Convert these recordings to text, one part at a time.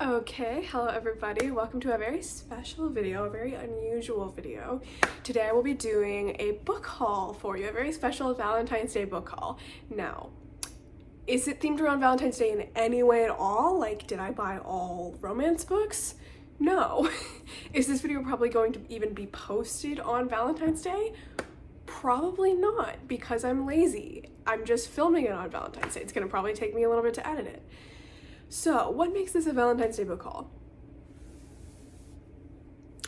Okay, hello everybody. Welcome to a very special video, a very unusual video. Today I will be doing a book haul for you, a very special Valentine's Day book haul. Now, is it themed around Valentine's Day in any way at all? Like, did I buy all romance books? No. Is this video probably going to even be posted on Valentine's Day? Probably not, because I'm lazy. I'm just filming it on Valentine's Day. It's gonna probably take me a little bit to edit it. So, what makes this a Valentine's Day book haul?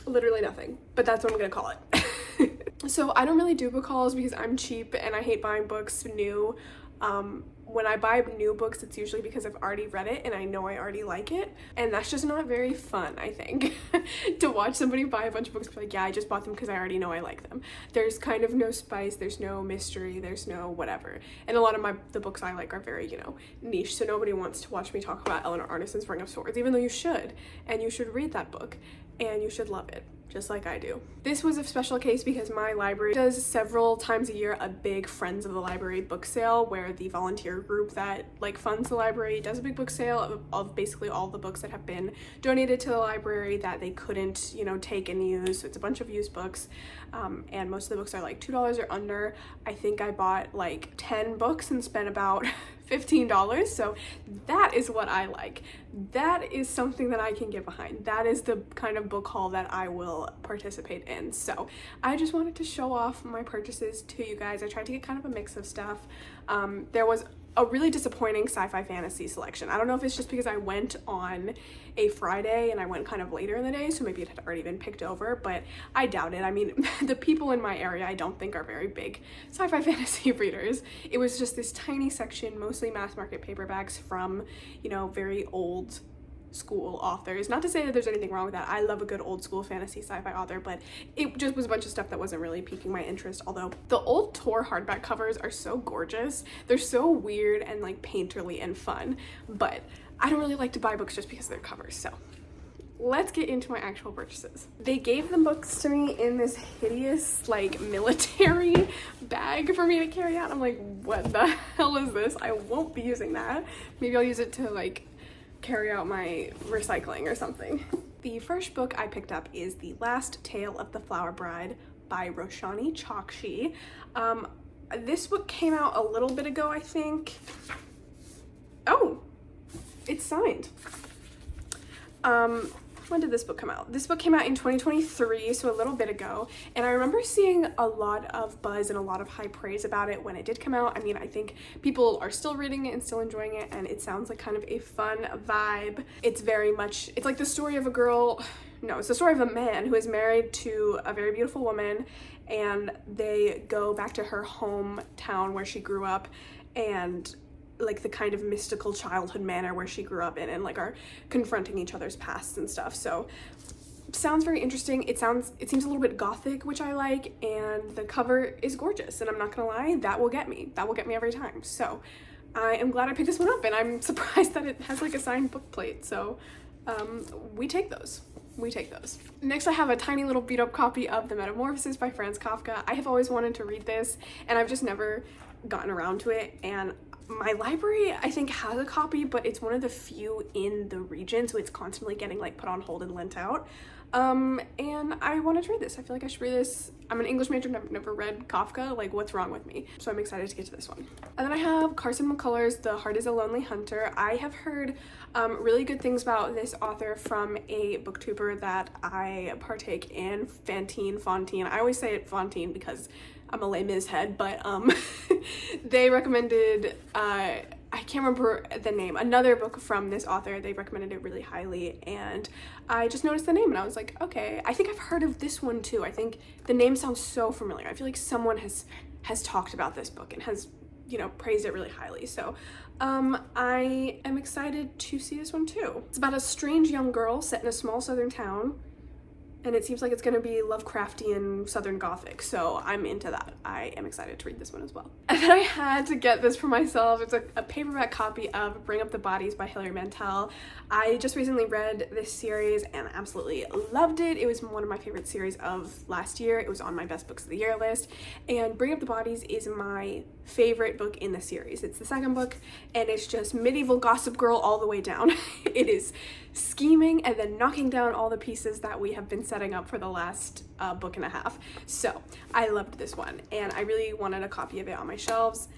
Literally nothing, but that's what I'm gonna call it. So, I don't really do book hauls because I'm cheap and I hate buying books new. When I buy new books, it's usually because I've already read it and I know I already like it, and that's just not very fun, I think, to watch somebody buy a bunch of books and be like, yeah, I just bought them because I already know I like them. There's kind of no spice, there's no mystery, there's no whatever. And a lot of the books I like are very, niche, so nobody wants to watch me talk about Eleanor Arnison's Ring of Swords, even though you should, and you should read that book, and you should love it, just like I do. This was a special case because my library does several times a year a big Friends of the Library book sale where the volunteer group that funds the library does a big book sale of basically all the books that have been donated to the library that they couldn't, take and use. So it's a bunch of used books, and most of the books are like $2 or under. I think I bought like 10 books and spent about $15, so that is what I like. That is something that I can get behind. That is the kind of book haul that I will participate in. So I just wanted to show off my purchases to you guys. I tried to get kind of a mix of stuff. There was a really disappointing sci-fi fantasy selection. I don't know if it's just because I went on a Friday and I went kind of later in the day, so maybe it had already been picked over, but I doubt it. I mean, the people in my area I don't think are very big sci-fi fantasy readers. It was just this tiny section, mostly mass market paperbacks from, very old school authors. Not to say that there's anything wrong with that. I love a good old school fantasy sci-fi author, but it just was a bunch of stuff that wasn't really piquing my interest, although the old Tor hardback covers are so gorgeous. They're so weird and painterly and fun, but I don't really like to buy books just because of their covers. So let's get into my actual purchases. They gave the books to me in this hideous military bag for me to carry out. I'm like, what the hell is this? I won't be using that. Maybe I'll use it to carry out my recycling or something. The first book I picked up is The Last Tale of the Flower Bride by Roshani Chokshi. This book came out a little bit ago, I think. Oh, it's signed. When did this book come out? This book came out in 2023, so a little bit ago, and I remember seeing a lot of buzz and a lot of high praise about it when it did come out. I mean, I think people are still reading it and still enjoying it, and it sounds like kind of a fun vibe. It's very much, it's like the story of a girl, no, it's the story of a man who is married to a very beautiful woman, and they go back to her hometown where she grew up, and the kind of mystical childhood manner where she grew up in, and are confronting each other's pasts and stuff. So sounds very interesting. It seems a little bit gothic, which I like, and the cover is gorgeous, and I'm not gonna lie, that will get me every time. So I am glad I picked this one up, and I'm surprised that it has a signed book plate. So we take those. Next, I have a tiny little beat up copy of The Metamorphosis by Franz Kafka. I have always wanted to read this, and I've just never gotten around to it, and my library, I think, has a copy, but it's one of the few in the region, so it's constantly getting put on hold and lent out. And I wanted to read this. I feel like I should read this. I'm an English major, never read Kafka, what's wrong with me? So I'm excited to get to this one. And then I have Carson McCullers' The Heart is a Lonely Hunter. I have heard really good things about this author from a booktuber that I partake in, Fontaine. I always say it Fontaine because I'm a Les Mis head, but they recommended, I can't remember the name, another book from this author. They recommended it really highly, and I just noticed the name and I was like, okay. I think I've heard of this one too. I think the name sounds so familiar. I feel like someone has talked about this book and has, praised it really highly. So I am excited to see this one too. It's about a strange young girl set in a small southern town, and it seems like it's gonna be Lovecraftian Southern Gothic, so I'm into that. I am excited to read this one as well. And then I had to get this for myself. It's a paperback copy of Bring Up the Bodies by Hilary Mantel. I just recently read this series and absolutely loved it. It was one of my favorite series of last year. It was on my best books of the year list, and Bring Up the Bodies is my favorite book in the series. It's the second book, and it's just medieval Gossip Girl all the way down. It is scheming and then knocking down all the pieces that we have been setting up for the last book and a half. So I loved this one, and I really wanted a copy of it on my shelves.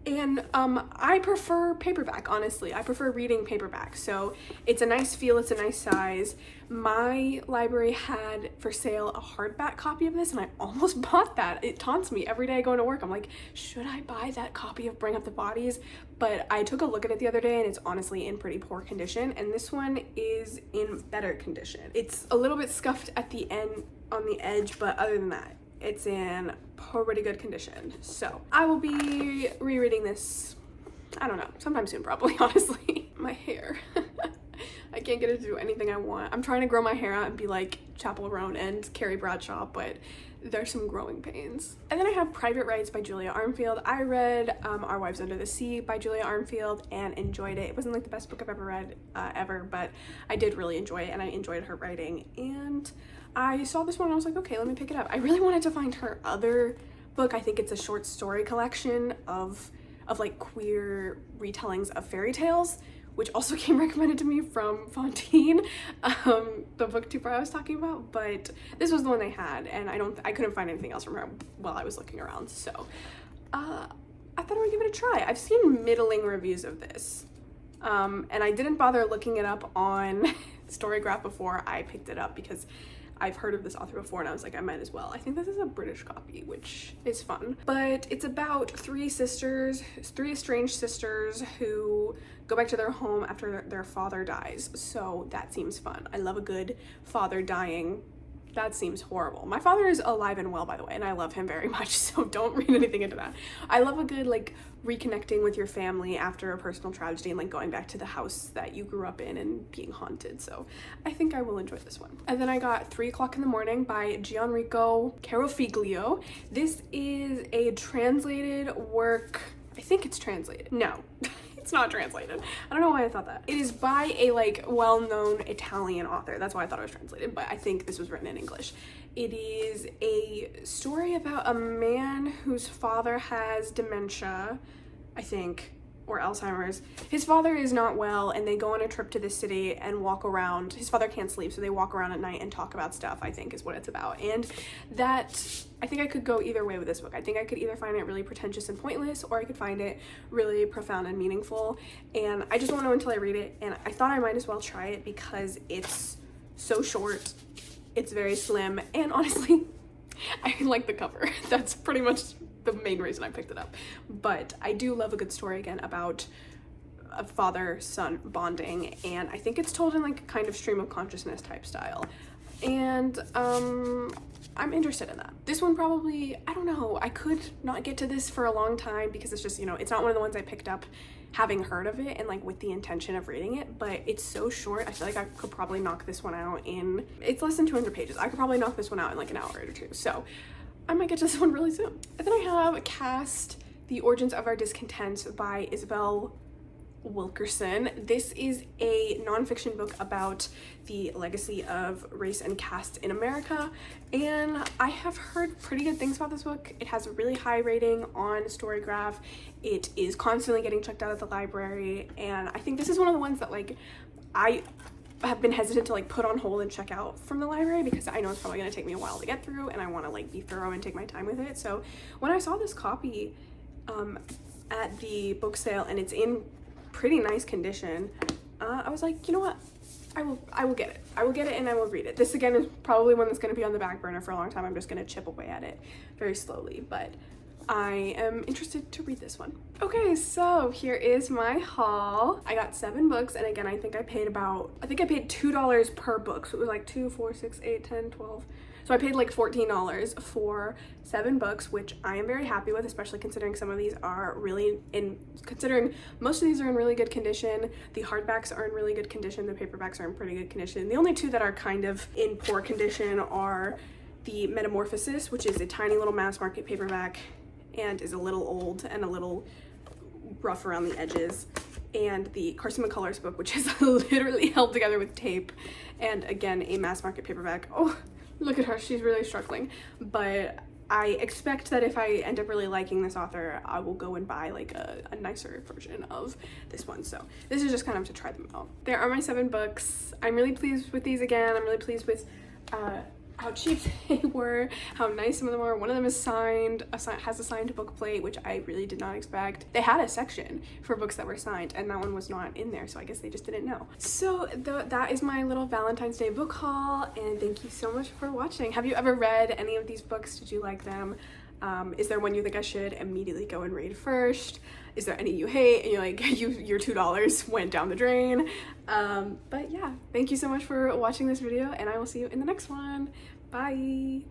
And I prefer paperback, honestly. I prefer reading paperback. So it's a nice feel, it's a nice size. My library had for sale a hardback copy of this, and I almost bought that. It taunts me every day going to work. I'm like, should I buy that copy of Bring Up the Bodies? But I took a look at it the other day, and it's honestly in pretty poor condition. And this one is in better condition. It's a little bit scuffed at the end on the edge, but other than that, it's in pretty good condition. So I will be rereading this, I don't know, sometime soon probably, honestly. My hair. I can't get it to do anything I want. I'm trying to grow my hair out and be like Chappell Roan and Carrie Bradshaw, but there's some growing pains. And then I have Private Rights by Julia Armfield. I read Our Wives Under the Sea by Julia Armfield and enjoyed it. It wasn't like the best book I've ever read ever, but I did really enjoy it, and I enjoyed her writing. And I saw this one and I was like, okay, let me pick it up. I really wanted to find her other book. I think it's a short story collection of like queer retellings of fairy tales, which also came recommended to me from Fontaine, the booktuber I was talking about. But this was the one they had, and I couldn't find anything else from her while I was looking around. So I thought I would give it a try. I've seen middling reviews of this, and I didn't bother looking it up on Storygraph before I picked it up because I've heard of this author before, and I was like, I might as well. I think this is a British copy, which is fun. But it's about three estranged sisters who go back to their home after their father dies. So that seems fun. I love a good father dying. That seems horrible. My father is alive and well, by the way, and I love him very much, so don't read anything into that. I love a good, like, reconnecting with your family after a personal tragedy and, like, going back to the house that you grew up in and being haunted, so I think I will enjoy this one. And then I got 3 O'Clock in the Morning by Gianrico Carofiglio. This is a translated work. I think it's translated. No. It's not translated. I don't know why I thought that. It is by a like well-known Italian author. That's why I thought it was translated, but I think this was written in English. It is a story about a man whose father has dementia, I think, or Alzheimer's. His father is not well, and they go on a trip to the city and walk around. His father can't sleep, so they walk around at night and talk about stuff, I think is what it's about. And that, I think I could go either way with this book. I think I could either find it really pretentious and pointless, or I could find it really profound and meaningful. And I just won't know until I read it, and I thought I might as well try it because it's so short, it's very slim, and honestly, I like the cover. That's pretty much the main reason I picked it up. But I do love a good story, again, about a father-son bonding, and I think it's told in like a kind of stream of consciousness type style. And I'm interested in that. This one probably, I don't know, I could not get to this for a long time because it's just, you know, it's not one of the ones I picked up having heard of it and like with the intention of reading it, but it's so short. I feel like I could probably knock this one out in, it's less than 200 pages. I could probably knock this one out in like an hour or two. So I might get to this one really soon. And then I have Cast, The Origins of Our Discontent by Isabel Wilkerson. This is a nonfiction book about the legacy of race and caste in America, and I have heard pretty good things about this book. It has a really high rating on Storygraph. It is constantly getting checked out at the library, and I think this is one of the ones that like I have been hesitant to like put on hold and check out from the library because I know it's probably going to take me a while to get through, and I want to like be thorough and take my time with it. So when I saw this copy at the book sale and it's in pretty nice condition, I was like, you know what, I will get it. I will get it and I will read it. This again is probably one that's going to be on the back burner for a long time. I'm just going to chip away at it very slowly, but I am interested to read this one. Okay, so here is my haul. I got 7 books, and again, I think I paid $2 per book, so it was like 2, 4, 6, 8, 10, 12. So I paid like $14 for 7 books, which I am very happy with, especially considering some of these are considering most of these are in really good condition. The hardbacks are in really good condition. The paperbacks are in pretty good condition. The only 2 that are kind of in poor condition are the Metamorphosis, which is a tiny little mass market paperback and is a little old and a little rough around the edges, and the Carson McCullers book, which is literally held together with tape, and again, a mass market paperback. Oh, look at her, she's really struggling. But I expect that if I end up really liking this author, I will go and buy like a nicer version of this one. So this is just kind of to try them out. There are my 7 books. I'm really pleased with these again. I'm really pleased with how cheap they were, how nice some of them were. One of them is signed, has a signed book plate, which I really did not expect. They had a section for books that were signed, and that one was not in there, so I guess they just didn't know. So that is my little Valentine's Day book haul, and thank you so much for watching. Have you ever read any of these books? Did you like them? Is there one you think I should immediately go and read first? Is there any you hate and you're like, your $2 went down the drain? But yeah, thank you so much for watching this video, and I will see you in the next one. Bye!